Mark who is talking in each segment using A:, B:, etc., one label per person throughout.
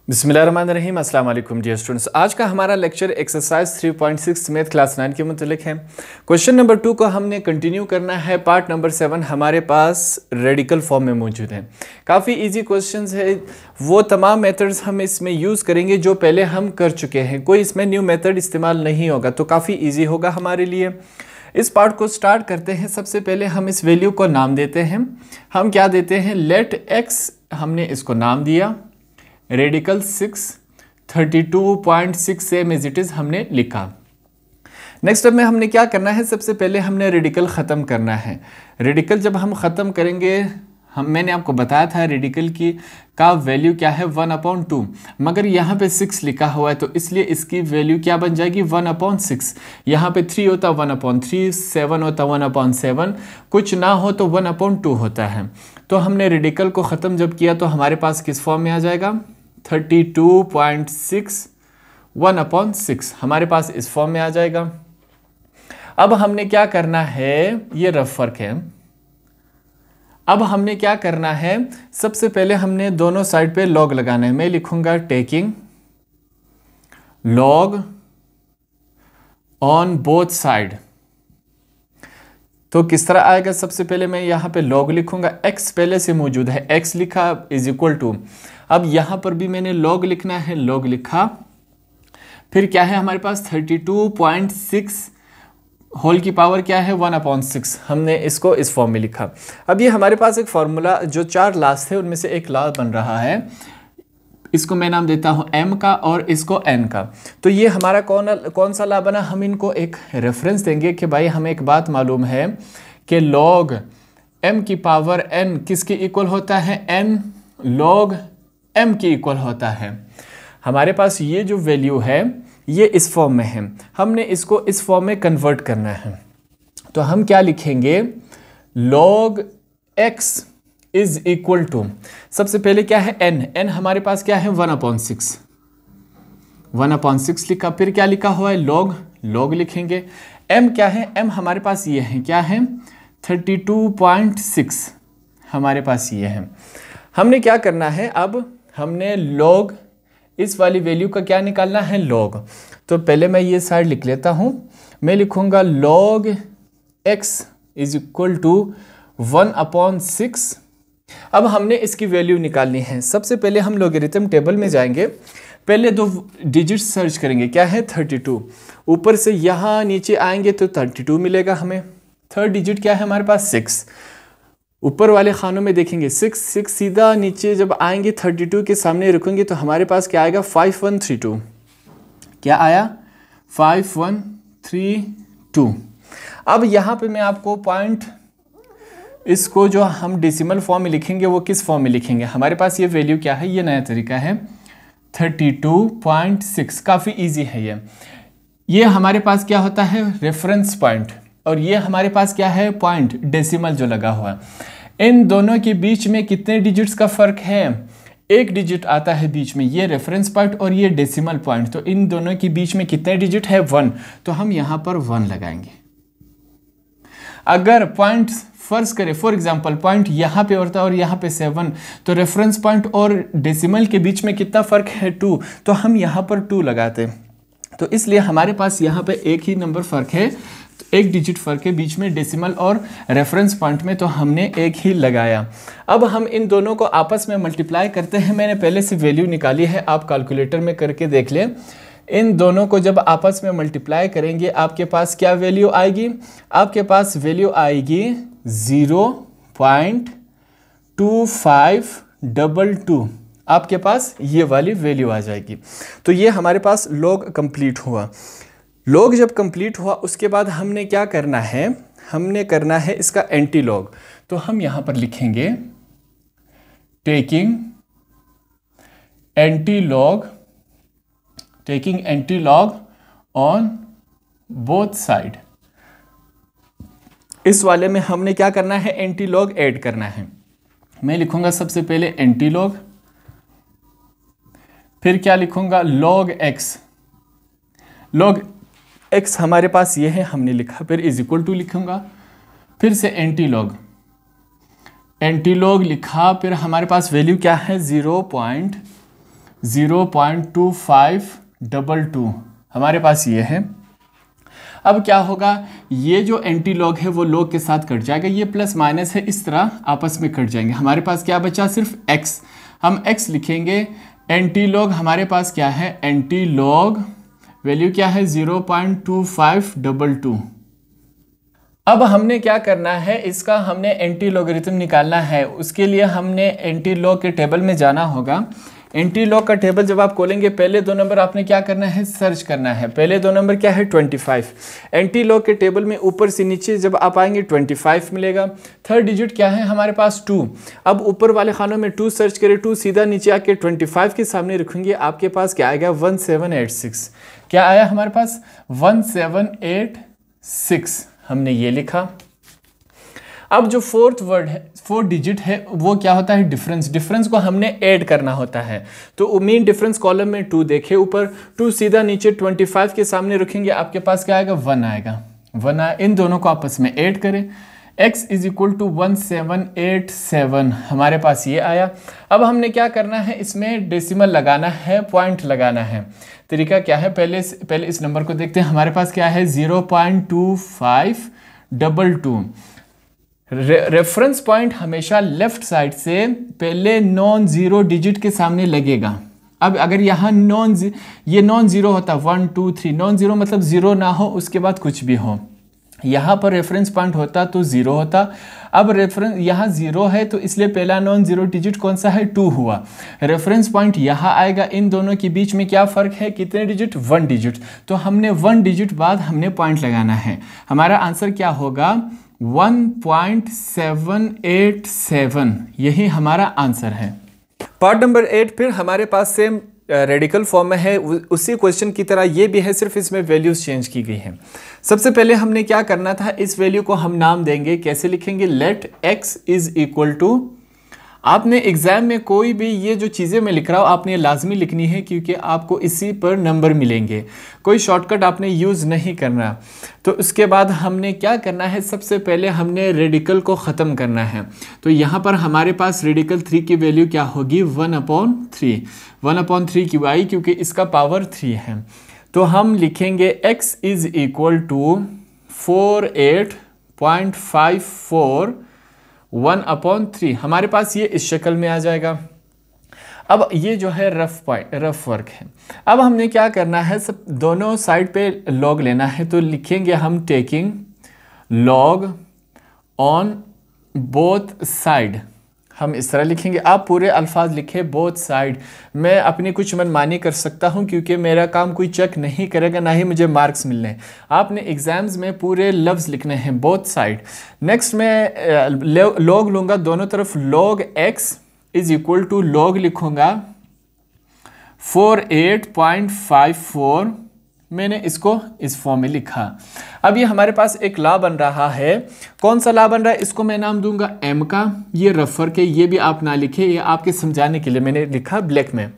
A: बिस्मिल्लाहिर्रहमानिर्रहीम। अस्सलाम वालेकुम डियर स्टूडेंट्स। आज का हमारा लेक्चर एक्सरसाइज 3.6 मैथ क्लास 9 के मुतल्लिक है। क्वेश्चन नंबर 2 को हमने कंटिन्यू करना है। पार्ट नंबर 7 हमारे पास रेडिकल फॉर्म में मौजूद है। काफ़ी इजी क्वेश्चंस है। वो तमाम मेथड्स हम इसमें यूज़ करेंगे जो पहले हम कर चुके हैं, कोई इसमें न्यू मेथड इस्तेमाल नहीं होगा, तो काफ़ी ईजी होगा हमारे लिए। इस पार्ट को स्टार्ट करते हैं। सबसे पहले हम इस वैल्यू को नाम देते हैं। हम क्या देते हैं, लेट एक्स, हमने इसको नाम दिया radical 6 32.6 same as it is हमने लिखा। नेक्स्ट अब में हमने क्या करना है, सबसे पहले हमने रेडिकल ख़त्म करना है। रेडिकल जब हम ख़त्म करेंगे, मैंने आपको बताया था रेडिकल की का वैल्यू क्या है 1/2, मगर यहाँ पे 6 लिखा हुआ है तो इसलिए इसकी वैल्यू क्या बन जाएगी 1/6। यहाँ पे 3 होता 1/3, 7 होता 1/7, कुछ ना हो तो 1/2 होता है। तो हमने रेडिकल को ख़त्म जब किया तो हमारे पास किस फॉर्म में आ जाएगा 32.6 1/6 हमारे पास इस फॉर्म में आ जाएगा। अब हमने क्या करना है, ये रफ फर्क है। अब हमने क्या करना है, सबसे पहले हमने दोनों साइड पे लॉग लगाना है। मैं लिखूंगा taking log on both side. तो किस तरह आएगा, सबसे पहले मैं यहाँ पे लॉग लिखूंगा, x पहले से मौजूद है, x लिखा इज इक्वल टू, अब यहाँ पर भी मैंने लॉग लिखना है, लॉग लिखा, फिर क्या है हमारे पास 32.6 होल की पावर क्या है 1/6, हमने इसको इस फॉर्म में लिखा। अब ये हमारे पास एक फार्मूला जो 4 लास्ट थे उनमें से एक ला बन रहा है, इसको मैं नाम देता हूं m का और इसको n का। तो ये हमारा कौन सा ला बना, हम इनको एक रेफरेंस देंगे कि भाई हमें एक बात मालूम है कि log m की पावर n किसके इक्वल होता है, n log m के इक्वल होता है। हमारे पास ये जो वैल्यू है ये इस फॉर्म में है, हमने इसको इस फॉर्म में कन्वर्ट करना है। तो हम क्या लिखेंगे, log x is equal to, सबसे पहले क्या है n हमारे पास क्या है 1/6 लिखा, फिर क्या लिखा हुआ है log लिखेंगे। m क्या है, m हमारे पास ये है, क्या है 32.6 हमारे पास ये है। हमने क्या करना है, अब हमने log इस वाली वैल्यू का क्या निकालना है log। तो पहले मैं ये साइड लिख लेता हूं, मैं लिखूंगा log x is equal to 1/6। अब हमने इसकी वैल्यू निकालनी है। सबसे पहले हम लोगरिथम टेबल में जाएंगे, पहले 2 डिजिट सर्च करेंगे, क्या है 32, ऊपर से यहाँ नीचे आएंगे तो 32 मिलेगा हमें। थर्ड डिजिट क्या है हमारे पास 6, ऊपर वाले खानों में देखेंगे 6 सीधा नीचे जब आएंगे 32 के सामने रखेंगे तो हमारे पास क्या आएगा 5132, क्या आया 5132। अब यहाँ पे मैं आपको पॉइंट, इसको जो हम डेसिमल फॉर्म में लिखेंगे वो किस फॉर्म में लिखेंगे, हमारे पास ये वैल्यू क्या है, ये नया तरीका है 32.6, काफ़ी इजी है ये हमारे पास क्या होता है रेफरेंस पॉइंट, और ये हमारे पास क्या है पॉइंट डेसिमल जो लगा हुआ है। इन दोनों के बीच में कितने डिजिट्स का फ़र्क है, 1 डिजिट आता है बीच में, ये रेफरेंस पॉइंट और ये डेसिमल पॉइंट, तो इन दोनों के बीच में कितने डिजिट है 1, तो हम यहाँ पर 1 लगाएंगे। अगर पॉइंट फर्ज करें फॉर एग्जांपल पॉइंट यहाँ पे होता है और यहाँ पे 7, तो रेफरेंस पॉइंट और डेसिमल के बीच में कितना फ़र्क है 2, तो हम यहाँ पर 2 लगाते हैं। तो इसलिए हमारे पास यहाँ पे एक ही नंबर फ़र्क है, तो 1 डिजिट फ़र्क है बीच में डेसिमल और रेफरेंस पॉइंट में, तो हमने एक ही लगाया। अब हम इन दोनों को आपस में मल्टीप्लाई करते हैं। मैंने पहले से वैल्यू निकाली है, आप कैलकुलेटर में करके देख लें। इन दोनों को जब आपस में मल्टीप्लाई करेंगे आपके पास क्या वैल्यू आएगी, आपके पास वैल्यू आएगी 0.2522, आपके पास ये वाली वैल्यू आ जाएगी। तो ये हमारे पास log कंप्लीट हुआ। log जब कंप्लीट हुआ उसके बाद हमने क्या करना है, हमने करना है इसका एंटी लॉग। तो हम यहाँ पर लिखेंगे taking anti log on both side. इस वाले में हमने क्या करना है, एंटी लॉग ऐड करना है। मैं लिखूंगा सबसे पहले एंटी लॉग, फिर क्या लिखूंगा log x हमारे पास ये है, हमने लिखा, फिर इज इक्वल टू लिखूंगा, फिर से एंटी लॉग लिखा, फिर हमारे पास वैल्यू क्या है 0.25 0.2522 हमारे पास ये है। अब क्या होगा, ये जो एंटी लॉग है वो लॉग के साथ कट जाएगा, ये प्लस माइनस है इस तरह आपस में कट जाएंगे। हमारे पास क्या बचा, सिर्फ x। हम x लिखेंगे। एंटी लॉग हमारे पास क्या है, एंटी लॉग वैल्यू क्या है 0.2522। अब हमने क्या करना है, इसका हमने एंटी लॉगरिथम निकालना है। उसके लिए हमने एंटी लॉग के टेबल में जाना होगा। एंटी लॉग का टेबल जब आप खोलेंगे, पहले दो नंबर आपने क्या करना है, सर्च करना है। पहले दो नंबर क्या है, 25। एंटी लॉग के टेबल में ऊपर से नीचे जब आप आएंगे 25 मिलेगा। थर्ड डिजिट क्या है हमारे पास, 2। अब ऊपर वाले खानों में 2 सर्च करें, 2 सीधा नीचे आके 25 के सामने रखेंगे, आपके पास क्या आएगा, 1786। क्या आया हमारे पास, 1786। हमने ये लिखा। अब जो फोर्थ वर्ड है, फोर्थ डिजिट है, वो क्या होता है, डिफरेंस। डिफरेंस को हमने ऐड करना होता है। तो मेन डिफरेंस कॉलम में 2 देखे ऊपर, 2 सीधा नीचे 25 के सामने रखेंगे, आपके पास क्या आएगा, 1 आएगा। 1 आया, इन दोनों को आपस में ऐड करें। x इज इक्वल टू 1787 हमारे पास ये आया। अब हमने क्या करना है, इसमें डेसिमल लगाना है, पॉइंट लगाना है। तरीका क्या है, पहले इस नंबर को देखते हैं। हमारे पास क्या है, 0.2522। रेफरेंस पॉइंट हमेशा लेफ्ट साइड से पहले नॉन जीरो डिजिट के सामने लगेगा। अब अगर यहाँ ये नॉन जीरो होता, 1 2 3, नॉन जीरो मतलब जीरो ना हो उसके बाद कुछ भी हो, यहाँ पर रेफरेंस पॉइंट होता तो जीरो होता। अब रेफरेंस यहाँ जीरो है तो इसलिए पहला नॉन जीरो डिजिट कौन सा है, 2 हुआ। रेफरेंस पॉइंट यहाँ आएगा। इन दोनों के बीच में क्या फ़र्क है, कितने डिजिट, 1 डिजिट। तो हमने 1 डिजिट बाद हमने पॉइंट लगाना है। हमारा आंसर क्या होगा, 1.787। यही हमारा आंसर है। पार्ट नंबर 8 फिर हमारे पास सेम रेडिकल फॉर्म में है, उसी क्वेश्चन की तरह ये भी है, सिर्फ इसमें वैल्यूज चेंज की गई हैं। सबसे पहले हमने क्या करना था, इस वैल्यू को हम नाम देंगे। कैसे लिखेंगे, let x is equal to, आपने एग्जाम में कोई भी ये जो चीज़ें मैं लिख रहा हूँ आपने लाजमी लिखनी है, क्योंकि आपको इसी पर नंबर मिलेंगे। कोई शॉर्टकट आपने यूज़ नहीं करना। तो उसके बाद हमने क्या करना है, सबसे पहले हमने रेडिकल को ख़त्म करना है। तो यहाँ पर हमारे पास रेडिकल 3 की वैल्यू क्या होगी, 1/3। 1/3 क्यों आई, क्योंकि इसका पावर 3 है। तो हम लिखेंगे x इज़ इक्वल टू 48.54 1/3। हमारे पास ये इस शक्ल में आ जाएगा। अब ये जो है रफ वर्क है। अब हमने क्या करना है, सब दोनों साइड पे लॉग लेना है। तो लिखेंगे हम taking log on both side. हम इस तरह लिखेंगे, आप पूरे अल्फाज लिखे बोथ साइड। मैं अपनी कुछ मनमानी कर सकता हूं, क्योंकि मेरा काम कोई चेक नहीं करेगा, ना ही मुझे मार्क्स मिलने। आपने एग्जाम्स में पूरे लफ्ज़ लिखने हैं, बोथ साइड। नेक्स्ट मैं लॉग लूँगा दोनों तरफ। Log x is equal to log लिखूँगा 48.54। मैंने इसको इस फॉर्म में लिखा। अब ये हमारे पास एक लॉ बन रहा है। कौन सा लॉ बन रहा है, इसको मैं नाम दूंगा m का। ये रफर के, ये भी आप ना लिखे, ये आपके समझाने के लिए मैंने लिखा ब्लैक में।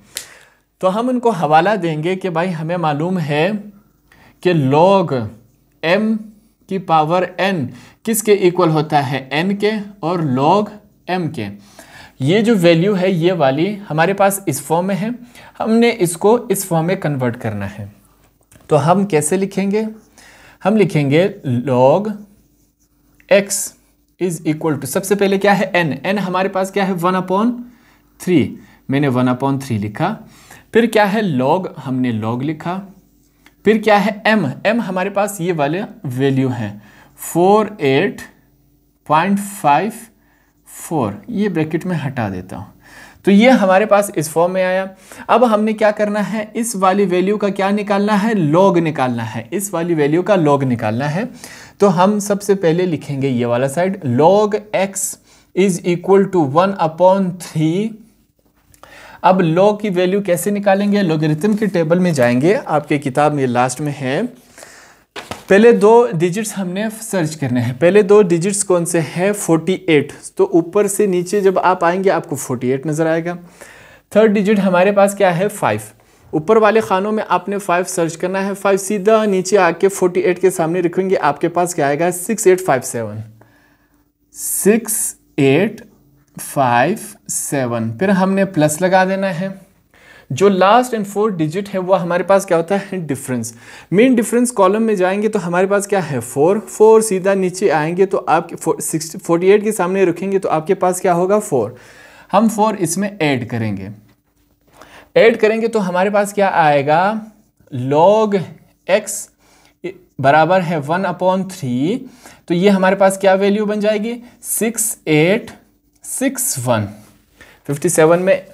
A: तो हम उनको हवाला देंगे कि भाई हमें मालूम है कि log m की पावर n किसके इक्वल होता है, n के, और log m के। ये जो वैल्यू है ये वाली हमारे पास इस फॉर्म में है, हमने इसको इस फॉर्म में कन्वर्ट करना है। तो हम कैसे लिखेंगे, हम लिखेंगे log x is equal to, सबसे पहले क्या है n हमारे पास क्या है 1/3। मैंने 1/3 लिखा। फिर क्या है log, हमने log लिखा। फिर क्या है m हमारे पास ये वाले वैल्यू है 48.54। ये ब्रैकेट में हटा देता हूँ। तो ये हमारे पास इस फॉर्म में आया। अब हमने क्या करना है, इस वाली वैल्यू का क्या निकालना है, लॉग निकालना है। इस वाली वैल्यू का लॉग निकालना है। तो हम सबसे पहले लिखेंगे ये वाला side, log x is equal to 1/3। अब log की वैल्यू कैसे निकालेंगे, लॉगरिथम के टेबल में जाएंगे, आपके किताब में लास्ट में है। पहले 2 डिजिट्स हमने सर्च करने हैं। पहले 2 डिजिट्स कौन से हैं, 48। तो ऊपर से नीचे जब आप आएंगे आपको 48 नज़र आएगा। थर्ड डिजिट हमारे पास क्या है, 5। ऊपर वाले खानों में आपने 5 सर्च करना है। 5 सीधा नीचे आके 48 के सामने रखेंगे, आपके पास क्या आएगा, 6857। 6857। फिर हमने प्लस लगा देना है। जो लास्ट एंड 4 डिजिट है वो हमारे पास क्या होता है, डिफरेंस। मीन डिफरेंस कॉलम में जाएंगे तो हमारे पास क्या है 4 सीधा नीचे आएंगे तो आप 48 के सामने रखेंगे तो आपके पास क्या होगा 4। हम 4 इसमें ऐड करेंगे तो हमारे पास क्या आएगा, log x बराबर है 1/3। तो ये हमारे पास क्या वैल्यू बन जाएगी 6861। 57 में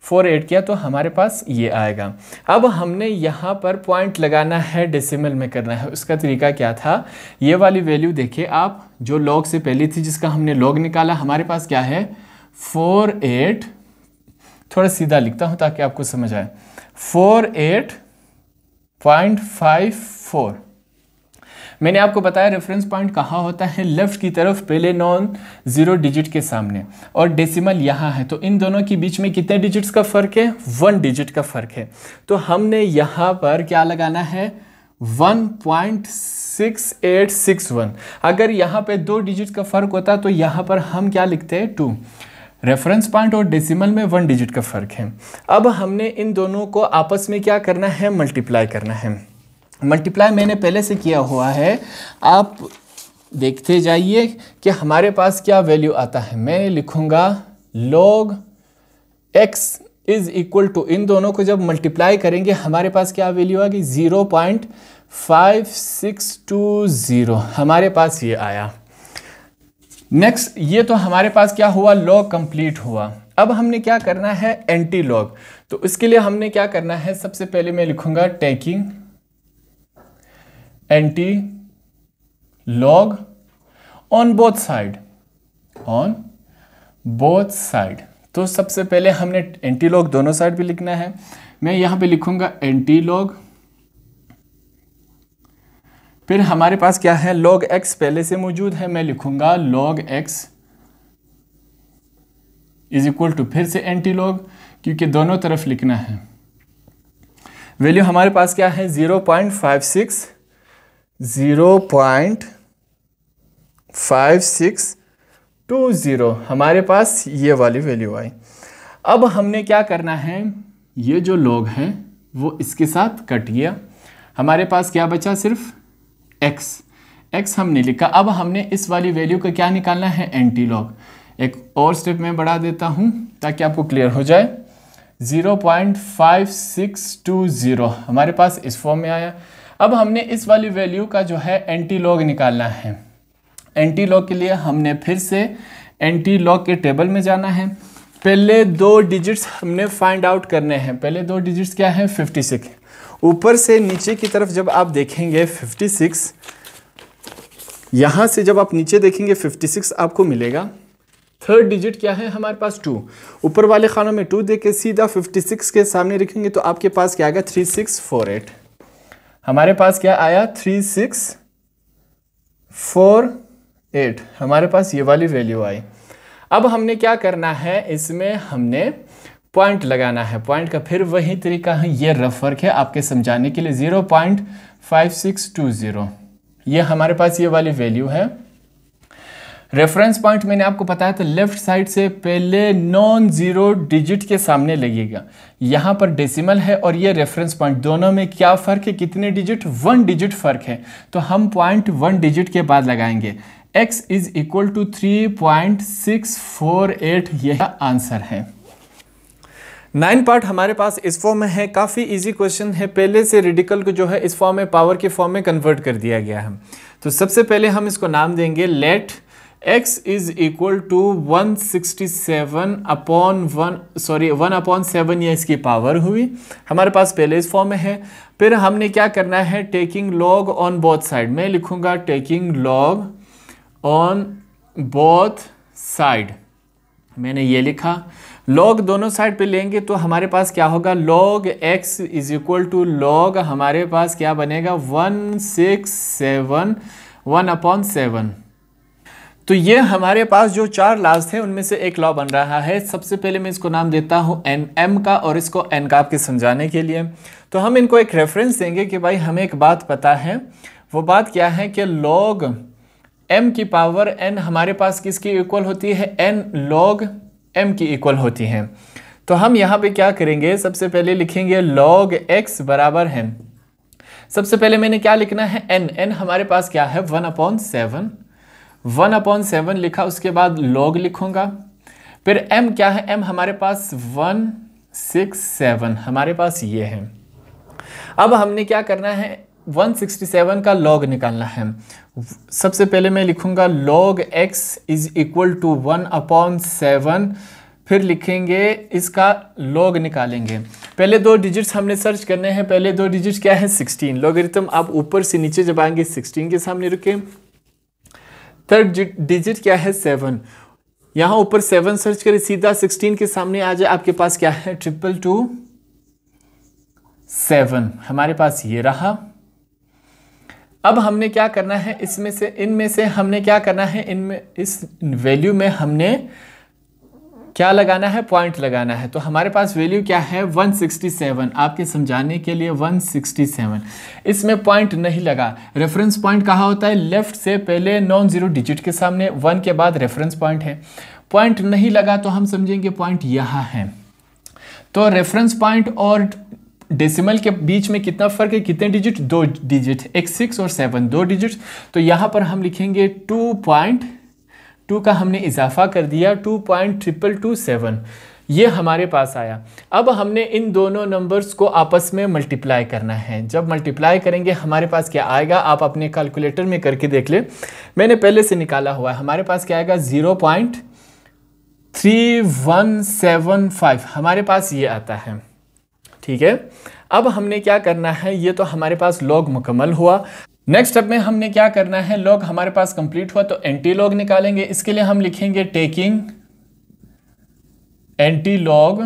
A: 4 ऐड किया तो हमारे पास ये आएगा। अब हमने यहाँ पर पॉइंट लगाना है, डेसिमल में करना है। उसका तरीका क्या था, ये वाली वैल्यू देखिए आप, जो log से पहली थी जिसका हमने log निकाला, हमारे पास क्या है 48, थोड़ा सीधा लिखता हूँ ताकि आपको समझ आए, 48.54। मैंने आपको बताया रेफरेंस पॉइंट कहाँ होता है, लेफ्ट की तरफ पहले नॉन जीरो डिजिट के सामने, और डेसिमल यहाँ है। तो इन दोनों के बीच में कितने डिजिट्स का फ़र्क है, 1 डिजिट का फ़र्क है। तो हमने यहाँ पर क्या लगाना है 1.6861। अगर यहाँ पे 2 डिजिट का फ़र्क होता तो यहाँ पर हम क्या लिखते हैं 2। रेफरेंस पॉइंट और डेसिमल में 1 डिजिट का फ़र्क है। अब हमने इन दोनों को आपस में क्या करना है, मल्टीप्लाई करना है। मल्टीप्लाई मैंने पहले से किया हुआ है, आप देखते जाइए कि हमारे पास क्या वैल्यू आता है। मैं लिखूँगा log x is equal to, इन दोनों को जब मल्टीप्लाई करेंगे हमारे पास क्या वैल्यू आ गई 0.5620, हमारे पास ये आया। नेक्स्ट, ये तो हमारे पास क्या हुआ, log कंप्लीट हुआ। अब हमने क्या करना है एंटी लॉग। तो इसके लिए हमने क्या करना है, सबसे पहले मैं लिखूंगा taking anti log on both side. तो सबसे पहले हमने एंटी लॉग दोनों साइड पे लिखना है। मैं यहां पे लिखूंगा एंटी लॉग, फिर हमारे पास क्या है log x पहले से मौजूद है, मैं लिखूंगा log x is equal to, फिर से एंटी लॉग क्योंकि दोनों तरफ लिखना है। वैल्यू हमारे पास क्या है 0.5620, हमारे पास ये वाली वैल्यू आई। अब हमने क्या करना है, ये जो log है वो इसके साथ कट गया, हमारे पास क्या बचा सिर्फ x हमने लिखा। अब हमने इस वाली वैल्यू का क्या निकालना है, एंटी लॉग। एक और स्टेप में बढ़ा देता हूं ताकि आपको क्लियर हो जाए। 0.5620 हमारे पास इस फॉर्म में आया। अब हमने इस वाली वैल्यू का जो है एंटी लॉग निकालना है। एंटी लॉग के लिए हमने फिर से एंटी लॉग के टेबल में जाना है। पहले 2 डिजिट्स हमने फाइंड आउट करने हैं। पहले 2 डिजिट्स क्या है 56। ऊपर से नीचे की तरफ जब आप देखेंगे 56, यहाँ से जब आप नीचे देखेंगे 56 आपको मिलेगा। थर्ड डिजिट क्या है हमारे पास 2, ऊपर वाले खानों में 2 देके सीधा 56 के सामने रखेंगे तो आपके पास क्या आएगा 3648। हमारे पास क्या आया 3648, हमारे पास ये वाली वैल्यू आई। अब हमने क्या करना है, इसमें हमने पॉइंट लगाना है। पॉइंट का फिर वही तरीका है, ये रफ वर्क है आपके समझाने के लिए। 0.5620 ये हमारे पास ये वाली वैल्यू है। रेफरेंस पॉइंट मैंने आपको बताया था लेफ्ट साइड से पहले नॉन जीरो डिजिट के सामने लगेगा। यहाँ पर डेसिमल है और ये रेफरेंस पॉइंट, दोनों में क्या फ़र्क है, कितने डिजिट, 1 डिजिट फ़र्क है। तो हम पॉइंट 1 डिजिट के बाद लगाएंगे। x इज इक्वल टू 3.648, यह आंसर है। 9 पार्ट हमारे पास इस फॉर्म में है। काफ़ी इजी क्वेश्चन है, पहले से रेडिकल को जो है इस फॉर्म में पावर के फॉर्म में कन्वर्ट कर दिया गया है। तो सबसे पहले हम इसको नाम देंगे let x is equal to 1/7 ये इसकी पावर हुई, हमारे पास पहले इस फॉर्म में है। फिर हमने क्या करना है, taking log on both side. मैं लिखूंगा taking log on both side, मैंने ये लिखा। लॉग दोनों साइड पे लेंगे तो हमारे पास क्या होगा, log x is equal to log, हमारे पास क्या बनेगा 1/7। तो ये हमारे पास जो 4 लॉज थे उनमें से एक लॉ बन रहा है। सबसे पहले मैं इसको नाम देता हूँ m का और इसको n का आपके समझाने के लिए। तो हम इनको एक रेफरेंस देंगे कि भाई हमें एक बात पता है। वो बात क्या है कि log m की पावर n हमारे पास किसकी इक्वल होती है, n log m की इक्वल होती है। तो हम यहाँ पे क्या करेंगे, सबसे पहले लिखेंगे log x बराबर है, सबसे पहले मैंने क्या लिखना है n हमारे पास क्या है 1/7, 1/7 लिखा, उसके बाद log लिखूंगा, फिर m क्या है, m हमारे पास 167 हमारे पास ये है। अब हमने क्या करना है 167 का log निकालना है। सबसे पहले मैं लिखूंगा log x is equal to 1/7, फिर लिखेंगे इसका log निकालेंगे। पहले दो डिजिट्स हमने सर्च करने हैं, पहले दो डिजिट्स क्या है 16, लॉगरिथम आप ऊपर से नीचे जब आएंगे 16 के सामने रुके। थर्ड डिजिट क्या है 7, यहाँ ऊपर 7 सर्च करें, सीधा 16 के सामने आ जाए, आपके पास क्या है 222 हमारे पास ये रहा। अब हमने क्या करना है, इसमें से इनमें से हमने क्या करना है, इनमें इस वैल्यू में हमने क्या लगाना है, पॉइंट लगाना है। तो हमारे पास वैल्यू क्या है 167, आपके समझाने के लिए 167, इसमें पॉइंट नहीं लगा। रेफरेंस पॉइंट कहाँ होता है, लेफ्ट से पहले नॉन जीरो डिजिट के सामने, 1 के बाद रेफरेंस पॉइंट है। पॉइंट नहीं लगा तो हम समझेंगे पॉइंट यहाँ है। तो रेफरेंस पॉइंट और डेसिमल के बीच में कितना फर्क है, कितने डिजिट, 2 डिजिट, एक 6 और 7, 2 डिजिट। तो यहाँ पर हम लिखेंगे 2.2 का हमने इजाफा कर दिया 2.227, ये हमारे पास आया। अब हमने इन दोनों नंबर्स को आपस में मल्टीप्लाई करना है। जब मल्टीप्लाई करेंगे हमारे पास क्या आएगा, आप अपने कैलकुलेटर में करके देख ले, मैंने पहले से निकाला हुआ है। हमारे पास क्या आएगा 0.3175 हमारे पास ये आता है, ठीक है। अब हमने क्या करना है, ये तो हमारे पास log मुकम्मल हुआ। नेक्स्ट स्टेप में हमने क्या करना है, log हमारे पास कंप्लीट हुआ तो एंटी log निकालेंगे। इसके लिए हम लिखेंगे taking anti log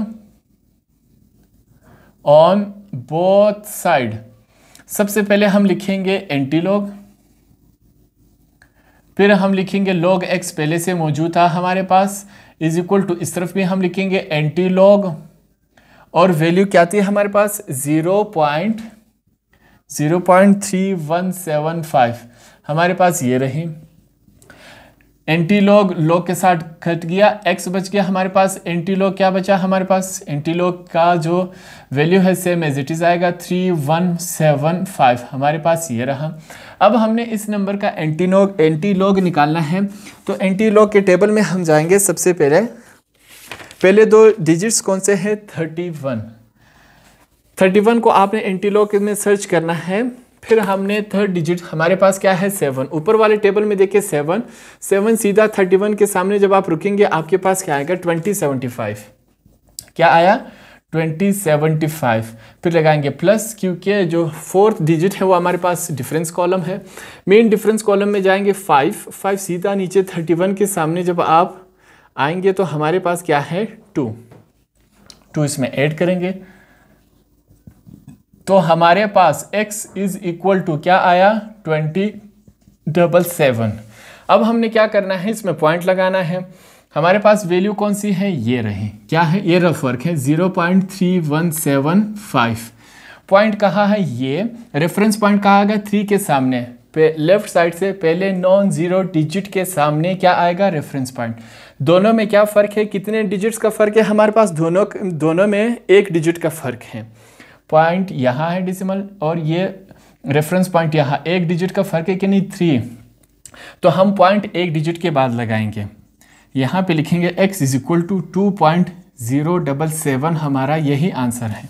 A: on both side. सबसे पहले हम लिखेंगे एंटी log, फिर हम लिखेंगे log x पहले से मौजूद था हमारे पास, इज इक्वल टू इस तरफ भी हम लिखेंगे एंटी log, और वैल्यू क्या थी हमारे पास 0.3175 हमारे पास ये रही। एंटी log log के साथ कट गया, x बच गया हमारे पास, एंटी log क्या बचा हमारे पास, एंटी log का जो वैल्यू है सेम एज इट इज आएगा 3175 हमारे पास ये रहा। अब हमने इस नंबर का एंटी log निकालना है। तो एंटी log के टेबल में हम जाएंगे, सबसे पहले दो डिजिट्स कौन से हैं 31 को आपने एंटी log में सर्च करना है। फिर हमने थर्ड डिजिट हमारे पास क्या है 7, ऊपर वाले टेबल में देखिए 7 सीधा 31 के सामने जब आप रुकेंगे आपके पास क्या आएगा 2075, क्या आया 2075, फिर लगाएंगे प्लस, क्योंकि जो फोर्थ डिजिट है वो हमारे पास डिफरेंस कॉलम है। मेन डिफरेंस कॉलम में जाएंगे 5 सीधा नीचे 31 के सामने जब आप आएंगे तो हमारे पास क्या है 2 इसमें ऐड करेंगे तो हमारे पास x इज इक्वल टू क्या आया 2077। अब हमने क्या करना है, इसमें पॉइंट लगाना है। हमारे पास वैल्यू कौन सी है, ये रही, क्या है, ये रफ वर्क है 0.3175। पॉइंट कहाँ है, ये रेफरेंस पॉइंट कहाँ आएगा 3 के सामने, लेफ्ट साइड से पहले नॉन जीरो डिजिट के सामने क्या आएगा रेफरेंस पॉइंट। दोनों में क्या फ़र्क है, कितने डिजिट्स का फ़र्क है हमारे पास, दोनों में 1 डिजिट का फ़र्क है। पॉइंट यहाँ है डेसिमल और ये रेफरेंस पॉइंट यहाँ, 1 डिजिट का फ़र्क है कि नहीं 3, तो हम पॉइंट 1 डिजिट के बाद लगाएंगे। यहाँ पे लिखेंगे x इज इक्वल टू 2.077, हमारा यही आंसर है।